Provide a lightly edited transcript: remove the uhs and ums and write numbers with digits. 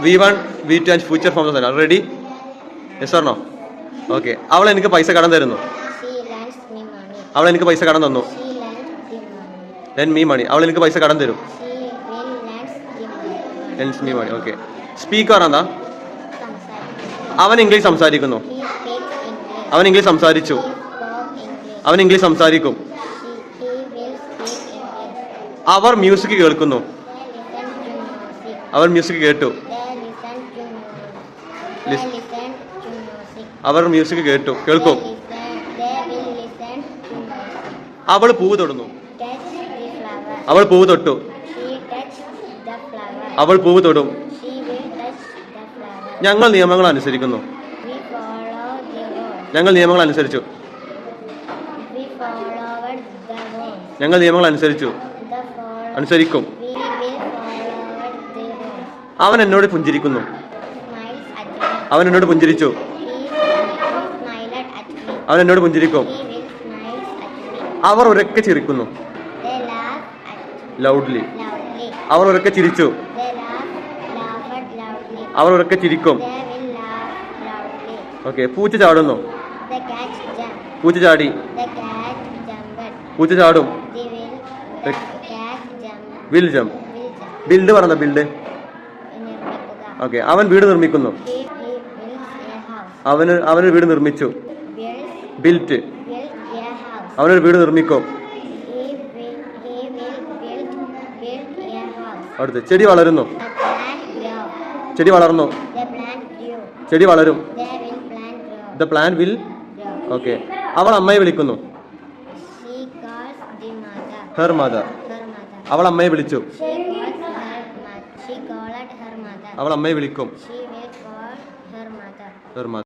V1, V2 and future forms are ready? Yes or no? Okay. അവൾ എനിക്ക് പൈസ കടം തരുന്നു. അവൾ എനിക്ക് പൈസ കടം തന്നു. Lend me money. അവൾ എനിക്ക് പൈസ കടം തരും. Lends me money. Okay. Speaker എന്താ? അവൻ ഇംഗ്ലീഷ് സംസാരിക്കുന്നു. അവൻ ഇംഗ്ലീഷ് സംസാരിച്ചു. അവൻ ഇംഗ്ലീഷ് സംസാരിക്കും. അവർ മ്യൂസിക് കേൾക്കുന്നു. അവർ മ്യൂസിക് കേട്ടു. അവർ മ്യൂസിക് കേൾക്കും. അവൾ പൂവ് തൊടുന്നു. അവൾ പൂവ് തൊട്ടു. അവൾ പൂവ് തൊടും. ഞങ്ങൾ നിയമങ്ങൾ അനുസരിക്കുന്നു. ഞങ്ങൾ നിയമങ്ങൾ അനുസരിച്ചു. ഞങ്ങൾ നിയമങ്ങൾ അനുസരിക്കും. അവൻ എന്നോട് പുഞ്ചിരിക്കുന്നു. അവൻ എന്നോട് പുഞ്ചിരിച്ചു. അവൻ എന്നോട് പുഞ്ചിരിക്കും. അവർ ഉറക്കെ ചിരിക്കുന്നു. ലൗഡ്ലി. അവർ ഉറക്കെ ചിരിച്ചു. അവർ ഉറക്കെ ചിരിക്കും. ഓക്കെ. പൂച്ച ചാടുന്നു. പൂച്ച ചാടി. പൂച്ച ചാടും. Will jump. ബിൽഡ് പറഞ്ഞ ബിൽഡ്. ഓക്കെ. അവൻ വീട് നിർമ്മിക്കുന്നു. അവനൊരു വീട് നിർമ്മിച്ചു. ബിൽറ്റ്. അവനൊരു വീട് നിർമ്മിക്കും. അടുത്ത് ചെടി വളരുന്നു. ചെടി വളർന്നു. ചെടി വളരും. The plant will. ഓക്കെ. അവൾ അമ്മയെ വിളിക്കുന്നു. Her mother. അവൾ അമ്മയെ വിളിച്ചു. അവൾ അമ്മയെ വിളിക്കും. Her mother.